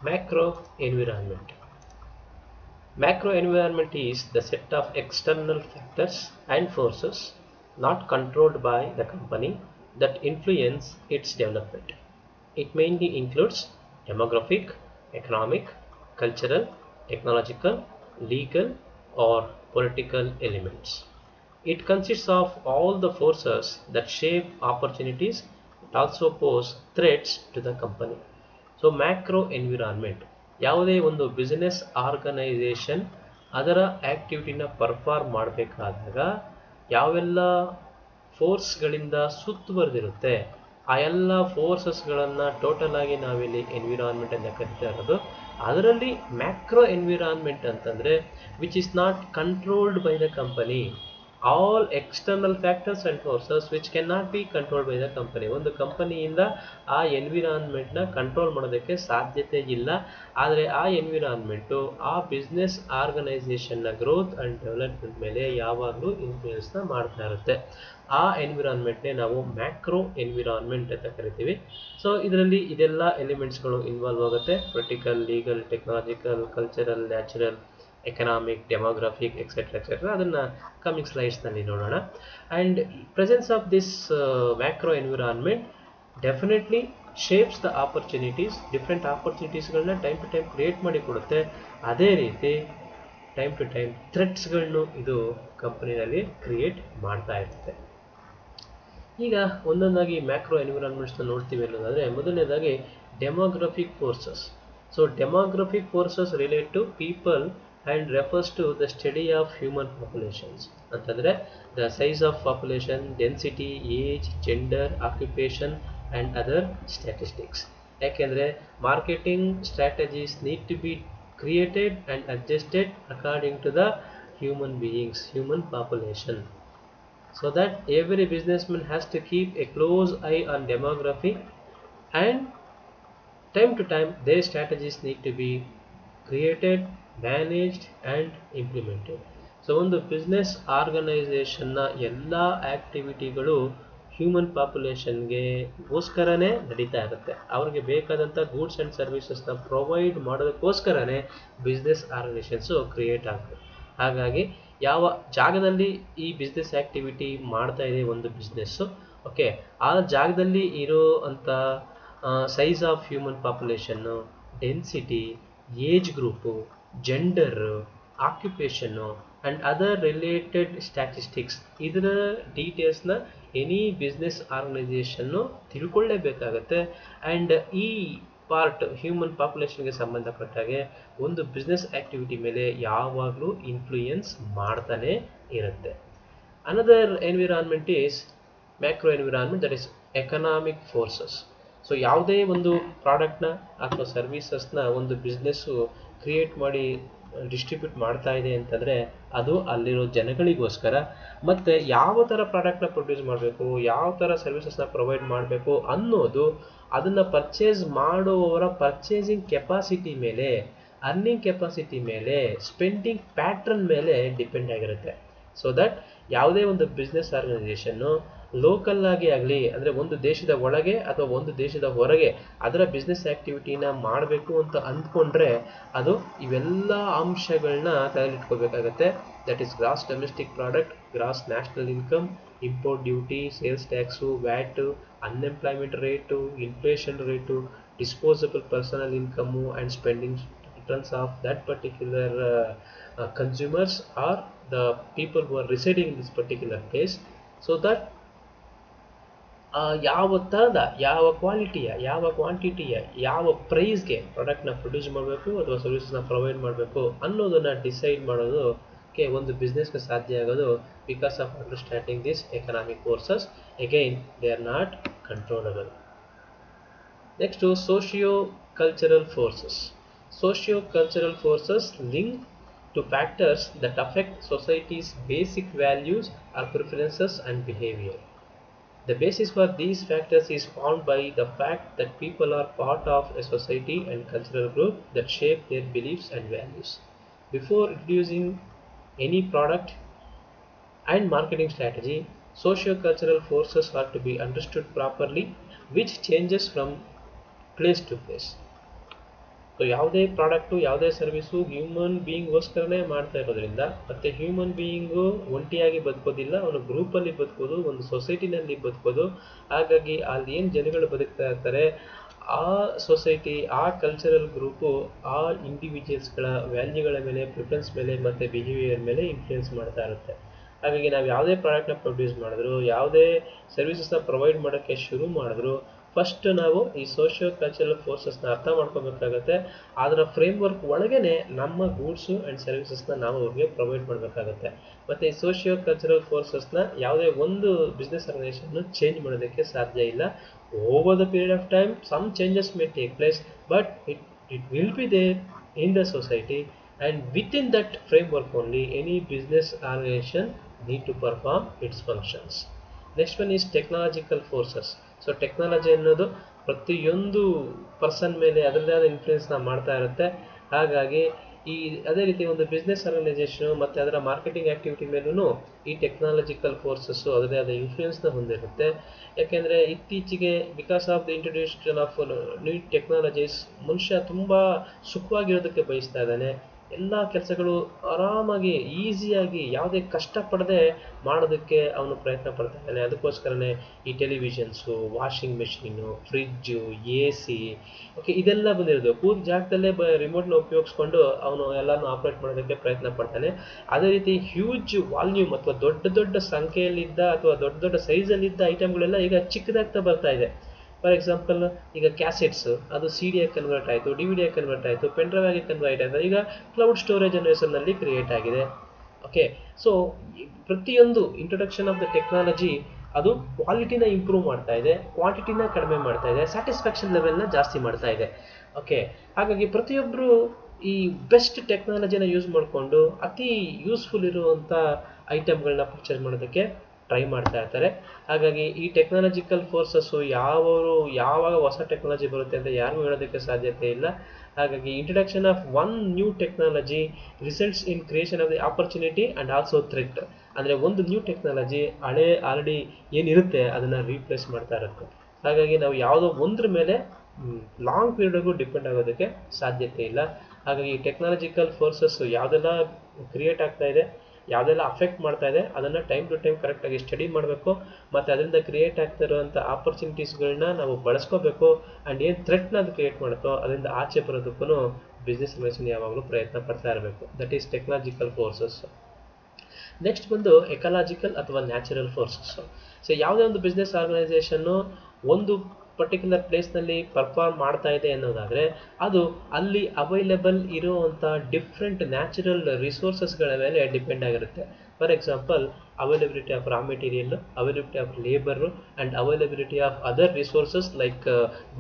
Macro environment. Macro environment is the set of external factors and forces not controlled by the company that influence its development. It mainly includes demographic, economic, cultural, technological, legal, or political elements. It consists of all the forces that shape opportunities but also pose threats to the company. So macro environment ಯಾವುದೇ ಒಂದು business organization ಅದರ ಆ್ಯಕ್ಟಿವಿಟಿನ perform ಮಾಡಬೇಕಾದಾಗ ಯಾವೆಲ್ಲ ಫೋರ್ಸ್ಗಳಿಂದ ಸುತ್ತುವರೆದಿರುತ್ತೆ ಆ ಎಲ್ಲ ಫೋರ್ಸಸ್ಗಳನ್ನು total ಆಗಿ ನಾವಿಲ್ಲಿ environment ಅಂತ ಕರಿತಾ ಇರೋದು. ಅದರಲ್ಲಿ ಮ್ಯಾಕ್ರೋ ಎನ್ವಿರಾನ್ಮೆಂಟ್ ಅಂತಂದರೆ which is not controlled by the company, all external factors and forces which can not be controlled by the company. ಒಂದು ಕಂಪನಿಯಿಂದ ಆ ಎನ್ವಿರಾನ್ಮೆಂಟ್ನ ಕಂಟ್ರೋಲ್ ಮಾಡೋದಕ್ಕೆ ಸಾಧ್ಯತೆ ಇಲ್ಲ. ಆದರೆ ಆ ಎನ್ವಿರಾನ್ಮೆಂಟು ಆ ಬಿಸ್ನೆಸ್ ಆರ್ಗನೈಸೇಷನ್ನ ಗ್ರೋತ್ ಆ್ಯಂಡ್ ಡೆವಲಪ್ಮೆಂಟ್ ಮೇಲೆ ಯಾವಾಗಲೂ ಇನ್ಫ್ಲೂಯೆನ್ಸ್ನ ಮಾಡ್ತಾ ಇರುತ್ತೆ. ಆ ಎನ್ವಿರಾನ್ಮೆಂಟ್ನೇ ನಾವು ಮ್ಯಾಕ್ರೋ ಎನ್ವಿರಾನ್ಮೆಂಟ್ ಅಂತ ಕರಿತೀವಿ. ಸೊ ಇದರಲ್ಲಿ ಇದೆಲ್ಲ ಎಲಿಮೆಂಟ್ಸ್ಗಳು ಇನ್ವಾಲ್ವ್ ಆಗುತ್ತೆ: political, legal, technological, cultural, natural, economic, demographic, etcetera ಅದನ್ನು ಕಮಿಂಗ್ ಸ್ಲೈಡ್ಸ್ನಲ್ಲಿ ನೋಡೋಣ. And presence of this macro environment definitely shapes the opportunities. Different ಆಪರ್ಚುನಿಟೀಸ್ಗಳನ್ನ ಟೈಮ್ ಟು ಟೈಮ್ ಕ್ರಿಯೇಟ್ ಮಾಡಿ ಕೊಡುತ್ತೆ. ಅದೇ ರೀತಿ ಟೈಮ್ ಟು ಟೈಮ್ ಥ್ರೆಟ್ಸ್ಗಳನ್ನು ಇದು ಕಂಪನಿನಲ್ಲಿ ಕ್ರಿಯೇಟ್ ಮಾಡ್ತಾ ಇರುತ್ತೆ. ಈಗ ಒಂದೊಂದಾಗಿ ಮ್ಯಾಕ್ರೋ ಎನ್ವಿರಾನ್ಮೆಂಟ್ಸ್ನ ನೋಡ್ತೀವಿ ಅನ್ನೋದಾದರೆ, ಮೊದಲನೇದಾಗಿ demographic forces. So demographic forces relate to people and refers to the study of human populations. ಅಂತಂದರೆ the size of population, density, age, gender, occupation and other statistics. ಯಾಕೆಂದರೆ marketing strategies need to be created and adjusted according to the human beings, human population. So that every businessman has to keep a close eye on demography and time to time their strategies need to be created, managed and implemented. So ಒಂದು business ಆರ್ಗನೈಸೇಷನ್ನ ಎಲ್ಲ ಆ್ಯಕ್ಟಿವಿಟಿಗಳು human ಪಾಪ್ಯುಲೇಷನ್ಗೆಗೋಸ್ಕರನೇ ನಡೀತಾ ಇರುತ್ತೆ. ಅವ್ರಿಗೆ ಬೇಕಾದಂಥ goods and ಸರ್ವಿಸಸ್ನ ಪ್ರೊವೈಡ್ ಮಾಡೋದಕ್ಕೋಸ್ಕರನೇ ಬಿಸ್ನೆಸ್ ಆರ್ಗನೈಸೇಷನ್ಸು ಕ್ರಿಯೇಟ್ ಆಗುತ್ತೆ. ಹಾಗಾಗಿ ಯಾವ ಜಾಗದಲ್ಲಿ ಈ ಬಿಸ್ನೆಸ್ ಆ್ಯಕ್ಟಿವಿಟಿ ಮಾಡ್ತಾ ಇದೆ ಒಂದು ಬಿಸ್ನೆಸ್ಸು, ಓಕೆ, ಆ ಜಾಗದಲ್ಲಿ ಇರೋ ಅಂಥ size of human population, density, age group, gender, occupation and other related statistics, ಇದರ ಡೀಟೇಲ್ಸ್ನ ಎನಿ ಬಿಸ್ನೆಸ್ ಆರ್ಗನೈಸೇಷನ್ನು ತಿಳ್ಕೊಳ್ಳೇಬೇಕಾಗತ್ತೆ. ಆ್ಯಂಡ್ ಈ ಪಾರ್ಟ್ ಹ್ಯೂಮನ್ ಪಾಪ್ಯುಲೇಷನ್ಗೆ ಸಂಬಂಧಪಟ್ಟಾಗೆ ಒಂದು ಬಿಸ್ನೆಸ್ ಆ್ಯಕ್ಟಿವಿಟಿ ಮೇಲೆ ಯಾವಾಗಲೂ ಇನ್ಫ್ಲೂಯೆನ್ಸ್ ಮಾಡ್ತಾನೆ ಇರುತ್ತೆ. Another environment is macro environment, that is economic forces. So ಯಾವುದೇ ಒಂದು ಪ್ರಾಡಕ್ಟ್ನ ಅಥವಾ ಸರ್ವೀಸಸ್ನ ಒಂದು ಬಿಸ್ನೆಸ್ಸು ಕ್ರಿಯೇಟ್ ಮಾಡಿ ಡಿಸ್ಟ್ರಿಬ್ಯೂಟ್ ಮಾಡ್ತಾ ಇದೆ ಅಂತಂದರೆ ಅದು ಅಲ್ಲಿರೋ ಜನಗಳಿಗೋಸ್ಕರ. ಮತ್ತು ಯಾವ ಥರ ಪ್ರಾಡಕ್ಟ್ನ ಪ್ರೊಡ್ಯೂಸ್ ಮಾಡಬೇಕು, ಯಾವ ಥರ ಸರ್ವಿಸಸ್ನ ಪ್ರೊವೈಡ್ ಮಾಡಬೇಕು ಅನ್ನೋದು ಅದನ್ನು ಪರ್ಚೇಸ್ ಮಾಡುವವರ ಪರ್ಚೇಸಿಂಗ್ ಕೆಪಾಸಿಟಿ ಮೇಲೆ, ಅರ್ನಿಂಗ್ ಕೆಪಾಸಿಟಿ ಮೇಲೆ, ಸ್ಪೆಂಡಿಂಗ್ ಪ್ಯಾಟ್ರನ್ ಮೇಲೆ ಡಿಪೆಂಡ್ ಆಗಿರುತ್ತೆ. ಸೊ ದಟ್ ಯಾವುದೇ ಒಂದು ಬಿಸ್ನೆಸ್ ಆರ್ಗನೈಸೇಷನ್ನು ಲೋಕಲ್ ಆಗಿ ಆಗಲಿ, ಅಂದರೆ ಒಂದು ದೇಶದ ಒಳಗೆ ಅಥವಾ ಒಂದು ದೇಶದ ಹೊರಗೆ ಅದರ ಬಿಸ್ನೆಸ್ ಆ್ಯಕ್ಟಿವಿಟಿನ ಮಾಡಬೇಕು ಅಂತ ಅಂದ್ಕೊಂಡ್ರೆ ಅದು ಇವೆಲ್ಲ ಅಂಶಗಳನ್ನ ತಲೆಲಿಟ್ಕೋಬೇಕಾಗತ್ತೆ. That is gross domestic product, gross national income, import duty, sales tax, VAT, unemployment rate, inflation rate, disposable personal income and spending returns of that particular consumers or the people who are residing in this particular place. So that ಯಾವ ಥರದ, ಯಾವ ಕ್ವಾಲಿಟಿಯ, ಯಾವ ಕ್ವಾಂಟಿಟಿಯ, ಯಾವ ಪ್ರೈಸ್ಗೆ ಪ್ರಾಡಕ್ಟ್ನ produce ಮಾಡಬೇಕು ಅಥವಾ ಸರ್ವಿಸಸ್ನ provide ಮಾಡಬೇಕು ಅನ್ನೋದನ್ನು ಡಿಸೈಡ್ ಮಾಡೋದಕ್ಕೆ ಒಂದು ಬಿಸ್ನೆಸ್ಗೆ ಸಾಧ್ಯ ಆಗೋದು because of understanding this economic forces. Again they are not controllable. Next socio-cultural forces. Socio-cultural forces link to factors that affect society's basic values or preferences and behavior. The basis for these factors is found by the fact that people are part of a society and cultural group that shape their beliefs and values. Before introducing any product and marketing strategy, socio-cultural forces are to be understood properly, which changes from place to place. So ಯಾವುದೇ product ಯಾವುದೇ service human ಬೀಯಿಂಗ್ಗೋಸ್ಕರನೇ ಮಾಡ್ತಾ ಇರೋದ್ರಿಂದ, ಮತ್ತು human being ಒಂಟಿಯಾಗಿ ಬದುಕೋದಿಲ್ಲ, ಅವನು ಗ್ರೂಪಲ್ಲಿ ಬದುಕೋದು, ಒಂದು ಸೊಸೈಟಿನಲ್ಲಿ ಬದುಕೋದು. ಹಾಗಾಗಿ ಅಲ್ಲಿ ಏನು ಜನಗಳು ಬದುಕ್ತಾ ಇರ್ತಾರೆ, ಆ ಸೊಸೈಟಿ, ಆ ಕಲ್ಚರಲ್ ಗ್ರೂಪು ಆ ಇಂಡಿವಿಜುವಲ್ಸ್ಗಳ ವ್ಯಾಲ್ಯೂಗಳ ಮೇಲೆ, ಪ್ರಿಫರೆನ್ಸ್ ಮೇಲೆ ಮತ್ತು ಬಿಹೇವಿಯರ್ ಮೇಲೆ ಇನ್ಫ್ಲೂಯೆನ್ಸ್ ಮಾಡ್ತಾ ಇರುತ್ತೆ. ಹಾಗಾಗಿ ನಾವು ಯಾವುದೇ ಪ್ರಾಡಕ್ಟ್ನ ಪ್ರೊಡ್ಯೂಸ್ ಮಾಡಿದ್ರು, ಯಾವುದೇ ಸರ್ವಿಸಸ್ನ ಪ್ರೊವೈಡ್ ಮಾಡೋಕ್ಕೆ ಶುರು ಮಾಡಿದ್ರು, ಫಸ್ಟ್ ನಾವು ಈ ಸೋಷಿಯೋ ಕಲ್ಚರಲ್ ಫೋರ್ಸಸ್ನ ಅರ್ಥ ಮಾಡ್ಕೋಬೇಕಾಗತ್ತೆ. ಅದರ ಫ್ರೇಮ್ವರ್ಕ್ ಒಳಗೇ ನಮ್ಮ ಗೂಡ್ಸು ಆ್ಯಂಡ್ ಸರ್ವಿಸಸ್ನ ನಾವು ಅವ್ರಿಗೆ ಪ್ರೊವೈಡ್ ಮಾಡಬೇಕಾಗತ್ತೆ. ಮತ್ತು ಈ ಸೋಷಿಯೋ ಕಲ್ಚರಲ್ ಫೋರ್ಸಸ್ನ ಯಾವುದೇ ಒಂದು ಬಿಸ್ನೆಸ್ ಆರ್ಗನೈಸೇಷನ್ನು ಚೇಂಜ್ ಮಾಡೋದಕ್ಕೆ ಸಾಧ್ಯ ಇಲ್ಲ. Over the period of time some changes may take place, but it will be there in the society, and within that framework only any business organization need to perform its functions. Next one is technological forces. So technology ಅನ್ನೋದು ಪ್ರತಿಯೊಂದು person ಮೇಲೆ ಅದರದೇ ಆದ ಇನ್ಫ್ಲೂಯೆನ್ಸ್ನ ಮಾಡ್ತಾ ಇರುತ್ತೆ. ಹಾಗಾಗಿ ಅದೇ ರೀತಿ ಒಂದು ಬಿಸ್ನೆಸ್ ಆರ್ಗನೈಸೇಷನು ಮತ್ತು ಅದರ ಮಾರ್ಕೆಟಿಂಗ್ ಆ್ಯಕ್ಟಿವಿಟಿ ಮೇಲೂ ಈ ಟೆಕ್ನಾಲಜಿಕಲ್ ಫೋರ್ಸಸ್ಸು ಅದರದೇ ಆದ ಇನ್ಫ್ಲೂಯೆನ್ಸ್ನ ಹೊಂದಿರುತ್ತೆ. ಯಾಕೆಂದರೆ ಇತ್ತೀಚೆಗೆ because of the introduction of new technologies ಮನುಷ್ಯ ತುಂಬ ಸುಖವಾಗಿರೋದಕ್ಕೆ ಬಯಸ್ತಾ ಇದ್ದಾನೆ. ಎಲ್ಲ ಕೆಲಸಗಳು ಆರಾಮಾಗಿ ಈಸಿಯಾಗಿ ಯಾವುದೇ ಕಷ್ಟಪಡದೆ ಮಾಡೋದಕ್ಕೆ ಅವನು ಪ್ರಯತ್ನ ಪಡ್ತಾ ಇದ್ದಾನೆ. ಅದಕ್ಕೋಸ್ಕರನೇ ಈ televisions, washing machine, fridge, AC, okay, ಇದೆಲ್ಲ ಬಂದಿರೋದು. ಕೂತ ಜಾಗದಲ್ಲೇ ರಿಮೋಟ್ನ ಉಪಯೋಗಿಸ್ಕೊಂಡು ಅವನು ಎಲ್ಲನೂ ಆಪ್ರೇಟ್ ಮಾಡೋದಕ್ಕೆ ಪ್ರಯತ್ನ ಪಡ್ತಾನೆ. ಅದೇ ರೀತಿ ಹ್ಯೂಜ್ ವಾಲ್ಯೂಮ್ ಅಥವಾ ದೊಡ್ಡ ದೊಡ್ಡ ಸಂಖ್ಯೆಯಲ್ಲಿದ್ದ ಅಥವಾ ದೊಡ್ಡ ದೊಡ್ಡ ಸೈಜಲ್ಲಿದ್ದ ಐಟಮ್ಗಳೆಲ್ಲ ಈಗ ಚಿಕ್ಕದಾಗ್ತಾ ಬರ್ತಾ ಇದೆ. ಫಾರ್ ಎಕ್ಸಾಂಪಲ್, ಈಗ ಕ್ಯಾಸೆಟ್ಸ್ ಅದು CD ಆಗಿ ಕನ್ವರ್ಟ್ ಆಯಿತು, DVD ಆಗಿ ಕನ್ವರ್ಟ್ ಆಯಿತು, ಪೆನ್ಡ್ರೈವ್ ಆಗಿ ಕನ್ವರ್ಟ್ ಆಯಿತು, ಈಗ ಕ್ಲೌಡ್ ಸ್ಟೋರೇಜ್ ಅನ್ನೋ ಹೆಸರಿನಲ್ಲಿ ಕ್ರಿಯೇಟ್ ಆಗಿದೆ. ಓಕೆ, ಸೊ ಪ್ರತಿಯೊಂದು ಇಂಟ್ರೊಡಕ್ಷನ್ ಆಫ್ ದ ಟೆಕ್ನಾಲಜಿ ಅದು ಕ್ವಾಲಿಟಿನ ಇಂಪ್ರೂವ್ ಮಾಡ್ತಾ ಇದೆ, ಕ್ವಾಂಟಿಟಿನ ಕಡಿಮೆ ಮಾಡ್ತಾ ಇದೆ, ಸ್ಯಾಟಿಸ್ಫ್ಯಾಕ್ಷನ್ ಲೆವೆಲ್ನ ಜಾಸ್ತಿ ಮಾಡ್ತಾ ಇದೆ. ಓಕೆ, ಹಾಗಾಗಿ ಪ್ರತಿಯೊಬ್ಬರು ಈ ಬೆಸ್ಟ್ ಟೆಕ್ನಾಲಜಿನ ಯೂಸ್ ಮಾಡಿಕೊಂಡು ಅತಿ ಯೂಸ್ಫುಲ್ ಇರುವಂಥ ಐಟಮ್ಗಳನ್ನ ಪರ್ಚೇಸ್ ಮಾಡೋದಕ್ಕೆ ಟ್ರೈ ಮಾಡ್ತಾ ಇರ್ತಾರೆ. ಹಾಗಾಗಿ ಈ ಟೆಕ್ನಾಲಜಿಕಲ್ ಫೋರ್ಸಸ್ಸು ಯಾವಾಗ ಹೊಸ ಟೆಕ್ನಾಲಜಿ ಬರುತ್ತೆ ಅಂತ ಯಾರಿಗೂ ಹೇಳೋದಕ್ಕೆ ಸಾಧ್ಯತೆ ಇಲ್ಲ. ಹಾಗಾಗಿ introduction of one new technology results in creation of the opportunity and also threat. ಅಂದರೆ ಒಂದು ನ್ಯೂ ಟೆಕ್ನಾಲಜಿ ಆಲ್ರೆಡಿ ಏನಿರುತ್ತೆ ಅದನ್ನು ರೀಪ್ಲೇಸ್ ಮಾಡ್ತಾ ಇರುತ್ತೆ. ಹಾಗಾಗಿ ನಾವು ಯಾವುದೋ ಒಂದ್ರ ಮೇಲೆ ಲಾಂಗ್ ಪೀರಿಯಡ್ಗೂ ಡಿಪೆಂಡ್ ಆಗೋದಕ್ಕೆ ಸಾಧ್ಯತೆ ಇಲ್ಲ. ಹಾಗಾಗಿ ಟೆಕ್ನಾಲಜಿಕಲ್ ಫೋರ್ಸಸ್ಸು ಯಾವುದೆಲ್ಲ ಕ್ರಿಯೇಟ್ ಆಗ್ತಾ ಇದೆ, ಯಾವುದೆಲ್ಲ ಅಫೆಕ್ಟ್ ಮಾಡ್ತಾ ಇದೆ, ಅದನ್ನು ಟೈಮ್ ಟು ಟೈಮ್ ಕರೆಕ್ಟಾಗಿ ಸ್ಟಡಿ ಮಾಡಬೇಕು. ಮತ್ತು ಅದರಿಂದ ಕ್ರಿಯೇಟ್ ಆಗ್ತಾ ಇರುವಂಥ ಆಪರ್ಚುನಿಟೀಸ್ಗಳನ್ನ ನಾವು ಬಳಸ್ಕೋಬೇಕು. ಆ್ಯಂಡ್ ಏನು ಥ್ರೆಟ್ನ ಅದು ಕ್ರಿಯೇಟ್ ಮಾಡುತ್ತೋ ಅದರಿಂದ ಆಚೆ ಬರೋದಕ್ಕೂ ಬಿಸ್ನೆಸ್ ಆರ್ಗನೈಸೇಷನ್ ಯಾವಾಗಲೂ ಪ್ರಯತ್ನ ಪಡ್ತಾ ಇರಬೇಕು. That is technological forces. Next ಬಂದು ಎಕಲಾಜಿಕಲ್ ಅಥವಾ ನ್ಯಾಚುರಲ್ ಫೋರ್ಸಸ್ಸು. ಸೊ ಯಾವುದೇ ಒಂದು ಬಿಸ್ನೆಸ್ ಆರ್ಗನೈಸೇಷನ್ನು ಒಂದು ಪರ್ಟಿಕ್ಯುಲರ್ ಪ್ಲೇಸ್ನಲ್ಲಿ ಪರ್ಫಾರ್ಮ್ ಮಾಡ್ತಾ ಇದೆ ಅನ್ನೋದಾದರೆ ಅದು ಅಲ್ಲಿ ಅವೈಲೇಬಲ್ ಇರುವಂಥ ಡಿಫ್ರೆಂಟ್ ನ್ಯಾಚುರಲ್ ರಿಸೋರ್ಸಸ್ಗಳ ಮೇಲೆ ಡಿಪೆಂಡ್ ಆಗಿರುತ್ತೆ. For example, availability of raw material, availability of labour and availability of other resources like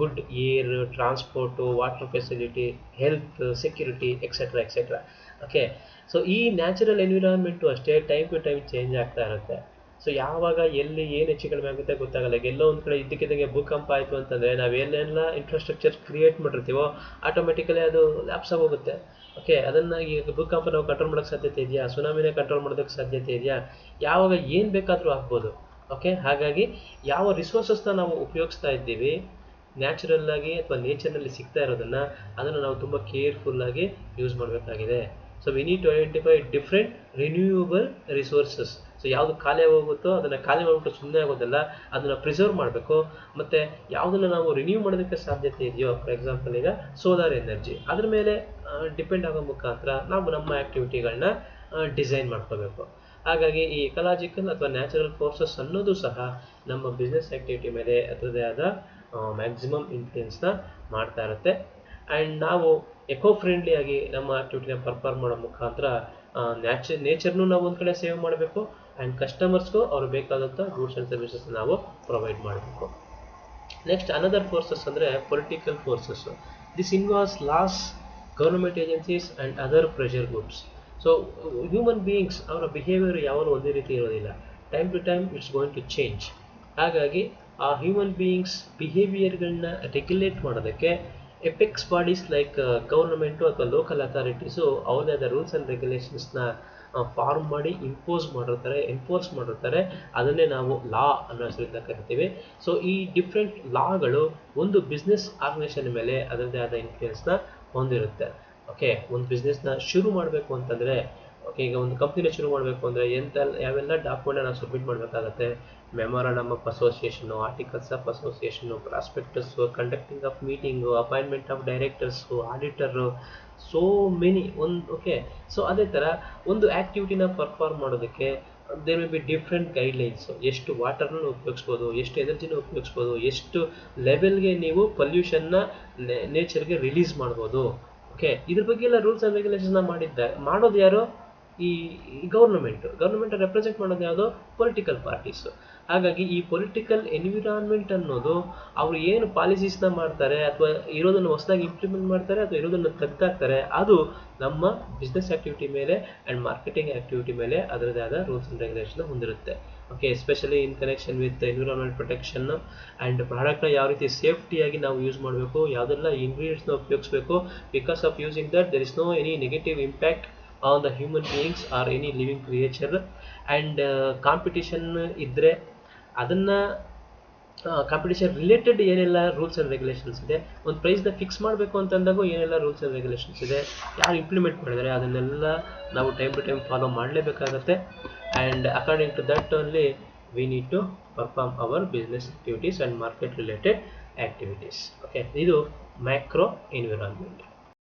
good air, transport, water facility, health, security, etcetera etcetera. Okay, so ಈ natural environment ಅಷ್ಟೇ time to time change ಆಗ್ತಾ ಇರುತ್ತೆ. So ಯಾವಾಗ ಎಲ್ಲಿ ಏನು ಹೆಚ್ಚು ಕಡಿಮೆ ಆಗುತ್ತೆ ಗೊತ್ತಾಗಲ್ಲ. ಎಲ್ಲೋ ಒಂದು ಕಡೆ ಇದ್ದಕ್ಕಿದ್ದಂಗೆ ಭೂಕಂಪ ಆಯಿತು ಅಂತಂದರೆ ನಾವು ಏನೆಲ್ಲ ಇನ್ಫ್ರಾಸ್ಟ್ರಕ್ಚರ್ ಕ್ರಿಯೇಟ್ ಮಾಡಿರ್ತೀವೋ ಆಟೋಮೆಟಿಕಲಿ ಅದು ಲ್ಯಾಪ್ಸ್ ಆಗೋಗುತ್ತೆ. ಓಕೆ, ಅದನ್ನು ಈಗ ಭೂಕಂಪ ನಾವು ಕಂಟ್ರೋಲ್ ಮಾಡೋಕ್ಕೆ ಸಾಧ್ಯತೆ ಇದೆಯಾ? ಸುನಾಮಿನೇ ಕಂಟ್ರೋಲ್ ಮಾಡೋದಕ್ಕೆ ಸಾಧ್ಯತೆ ಇದೆಯಾ? ಯಾವಾಗ ಏನು ಬೇಕಾದರೂ ಆಗ್ಬೋದು. ಓಕೆ, ಹಾಗಾಗಿ ಯಾವ ರಿಸೋರ್ಸಸ್ನ ನಾವು ಉಪಯೋಗಿಸ್ತಾ ಇದ್ದೀವಿ ನ್ಯಾಚುರಲ್ಲಾಗಿ ಅಥವಾ ನೇಚರ್ನಲ್ಲಿ ಸಿಗ್ತಾ ಇರೋದನ್ನು ಅದನ್ನು ನಾವು ತುಂಬ ಕೇರ್ಫುಲ್ಲಾಗಿ ಯೂಸ್ ಮಾಡಬೇಕಾಗಿದೆ. So we need to identify different renewable resources. So ಯಾವುದು ಖಾಲಿ ಹೋಗುತ್ತೋ ಅದನ್ನು ಖಾಲಿ ಮಾಡಿಬಿಟ್ಟು ಸುಮ್ಮನೆ ಆಗೋದಲ್ಲ, ಅದನ್ನು ಪ್ರಿಸರ್ವ್ ಮಾಡಬೇಕು. ಮತ್ತು ಯಾವುದನ್ನು ನಾವು ರಿನ್ಯೂ ಮಾಡೋದಕ್ಕೆ ಸಾಧ್ಯತೆ ಇದೆಯೋ, ಫಾರ್ ಎಕ್ಸಾಂಪಲ್ ಈಗ ಸೋಲಾರ್ ಎನರ್ಜಿ, ಅದ್ರ ಮೇಲೆ ಡಿಪೆಂಡ್ ಆಗೋ ಮುಖಾಂತರ ನಾವು ನಮ್ಮ ಆ್ಯಕ್ಟಿವಿಟಿಗಳನ್ನ ಡಿಸೈನ್ ಮಾಡ್ಕೋಬೇಕು. ಹಾಗಾಗಿ ಈ ಎಕಲಾಜಿಕಲ್ ಅಥವಾ ನ್ಯಾಚುರಲ್ ಫೋರ್ಸಸ್ ಅನ್ನೋದು ಸಹ ನಮ್ಮ ಬಿಸ್ನೆಸ್ ಆ್ಯಕ್ಟಿವಿಟಿ ಮೇಲೆ ಅದರದೇ ಆದ ಮ್ಯಾಕ್ಸಿಮಮ್ ಇನ್ಫ್ಲೂಯೆನ್ಸ್ನ ಮಾಡ್ತಾ ಇರುತ್ತೆ. ಆ್ಯಂಡ್ ನಾವು ಎಕೋ ಫ್ರೆಂಡ್ಲಿಯಾಗಿ ನಮ್ಮ ಆ್ಯಕ್ಟಿವಿಟಿನ ಪರ್ಫಾರ್ಮ್ ಮಾಡೋ ಮುಖಾಂತರ ನೇಚರ್ನೂ ನಾವು ಒಂದು ಕಡೆ ಸೇವ್ ಮಾಡಬೇಕು ಆ್ಯಂಡ್ ಕಸ್ಟಮರ್ಸ್ಗೂ ಅವ್ರಿಗೆ ಬೇಕಾದಂಥ ಗೂಡ್ಸ್ ಆ್ಯಂಡ್ ಸರ್ವಿಸಸ್ ನಾವು ಪ್ರೊವೈಡ್ ಮಾಡಬೇಕು. ನೆಕ್ಸ್ಟ್ ಅನದರ್ ಫೋರ್ಸಸ್ ಅಂದರೆ political forces. This involves laws, government agencies and other pressure groups. So human beings ಅವರ ಬಿಹೇವಿಯರ್ ಯಾವಾಗಲೂ ಒಂದೇ ರೀತಿ ಇರೋದಿಲ್ಲ. Time to time it's going to change. ಹಾಗಾಗಿ ಆ ಹ್ಯೂಮನ್ ಬೀಯಿಂಗ್ಸ್ ಬಿಹೇವಿಯರ್ಗಳನ್ನ ರೆಗ್ಯುಲೇಟ್ ಮಾಡೋದಕ್ಕೆ ಎಪೆಕ್ಸ್ ಬಾಡೀಸ್ ಲೈಕ್ ಗೌರ್ಮೆಂಟು ಅಥವಾ ಲೋಕಲ್ ಅಥಾರಿಟೀಸು ಅವ್ರದ್ದೇ ಆದ ರೂಲ್ಸ್ ಆ್ಯಂಡ್ ರೆಗ್ಯುಲೇಷನ್ಸ್ನ ಫಾರ್ಮ್ ಮಾಡಿ ಎನ್ಫೋರ್ಸ್ ಮಾಡಿರ್ತಾರೆ, ಅದನ್ನೇ ನಾವು ಲಾ ಅನ್ನೋ ಹೆಸರಿಂದ ಕರಿತೀವಿ. ಸೊ ಈ ಡಿಫ್ರೆಂಟ್ ಲಾಗಳು ಒಂದು ಬಿಸ್ನೆಸ್ ಆರ್ಗನೈಸೇಷನ್ ಮೇಲೆ ಅದರದ್ದೇ ಆದ ಇನ್ಫ್ಲೂಯೆನ್ಸ್ನ ಹೊಂದಿರುತ್ತೆ. ಓಕೆ, ಒಂದು ಬಿಸ್ನೆಸ್ನ ಶುರು ಮಾಡಬೇಕು ಅಂತಂದರೆ, ಓಕೆ, ಈಗ ಒಂದು ಕಂಪ್ನಿನ ಶುರು ಮಾಡಬೇಕು ಅಂದರೆ ಯಾವೆಲ್ಲ ಡಾಕ್ಯುಮೆಂಟ್ನ ನಾವು ಸಬ್ಮಿಟ್ ಮಾಡಬೇಕಾಗತ್ತೆ? Memorandum of association, articles of association, prospectus, conducting of meeting, appointment of directors, auditor, so many. Okay, so ಅದೇ ಥರ ಒಂದು ಆ್ಯಕ್ಟಿವಿಟಿನ ಪರ್ಫಾರ್ಮ್ ಮಾಡೋದಕ್ಕೆ there may be different guidelines. ಎಷ್ಟು ವಾಟರ್ನ ಉಪಯೋಗಿಸ್ಬೋದು, ಎಷ್ಟು ಎನರ್ಜಿನ ಉಪಯೋಗಿಸ್ಬೋದು, ಎಷ್ಟು ಲೆವೆಲ್ಗೆ ನೀವು ಪೊಲ್ಯೂಷನ್ನ ನೇಚರ್ಗೆ ರಿಲೀಸ್ ಮಾಡ್ಬೋದು. ಓಕೆ, ಇದ್ರ ಬಗ್ಗೆ ಎಲ್ಲ ರೂಲ್ಸ್ ಆ್ಯಂಡ್ ರೆಗ್ಯುಲೇಷನ್ನ ಮಾಡೋದು ಯಾರು? ಈ ಗೌರ್ಮೆಂಟ್ ರೆಪ್ರೆಸೆಂಟ್ ಮಾಡೋದು ಯಾವುದು? Political parties. ಹಾಗಾಗಿ ಈ ಪೊಲಿಟಿಕಲ್ ಎನ್ವಿರಾನ್ಮೆಂಟ್ ಅನ್ನೋದು ಅವರು ಏನು ಪಾಲಿಸೀಸ್ನ ಮಾಡ್ತಾರೆ, ಅಥವಾ ಇರೋದನ್ನು ಹೊಸದಾಗಿ ಇಂಪ್ಲಿಮೆಂಟ್ ಮಾಡ್ತಾರೆ, ಅಥವಾ ಇರೋದನ್ನು ತೆಗ್ದಾಕ್ತಾರೆ, ಅದು ನಮ್ಮ ಬಿಸ್ನೆಸ್ ಆ್ಯಕ್ಟಿವಿಟಿ ಮೇಲೆ ಆ್ಯಂಡ್ ಮಾರ್ಕೆಟಿಂಗ್ ಆ್ಯಕ್ಟಿವಿಟಿ ಮೇಲೆ ಅದರದೇ ಆದ ರೂಲ್ಸ್ ಆ್ಯಂಡ್ ರೆಗ್ಯುಲೇಷನ್ ಹೊಂದಿರುತ್ತೆ. Okay, especially in connection with environment protection and ಪ್ರಾಡಕ್ಟ್ನ ಯಾವ ರೀತಿ ಸೇಫ್ಟಿಯಾಗಿ ನಾವು ಯೂಸ್ ಮಾಡಬೇಕು, ಯಾವುದೆಲ್ಲ ಇಂಗ್ರೀಡಿಯೆಂಟ್ಸ್ನ ಉಪಯೋಗಿಸ್ಬೇಕು. Because of using that there is no any negative impact on the human beings or any living creature. And competition ಇದ್ದರೆ ಅದನ್ನು ಕಾಂಪಿಟೇಷನ್ ರಿಲೇಟೆಡ್ ಏನೆಲ್ಲ ರೂಲ್ಸ್ ಆ್ಯಂಡ್ ರೆಗ್ಯುಲೇಷನ್ಸ್ ಇದೆ, ಒಂದು ಪ್ರೈಸ್ನ ಫಿಕ್ಸ್ ಮಾಡಬೇಕು ಅಂತಂದಾಗ ಏನೆಲ್ಲ ರೂಲ್ಸ್ ಆ್ಯಂಡ್ ರೆಗ್ಯುಲೇಷನ್ಸ್ ಇದೆ, ಯಾರು ಇಂಪ್ಲಿಮೆಂಟ್ ಮಾಡಿದ್ದಾರೆ, ಅದನ್ನೆಲ್ಲ ನಾವು ಟೈಮ್ ಟು ಟೈಮ್ ಫಾಲೋ ಮಾಡಲೇಬೇಕಾಗತ್ತೆ. And according to that only we need to perform our business activities and market related activities. Okay, ಇದು ಮ್ಯಾಕ್ರೋ ಎನ್ವಿರಾನ್ಮೆಂಟ್.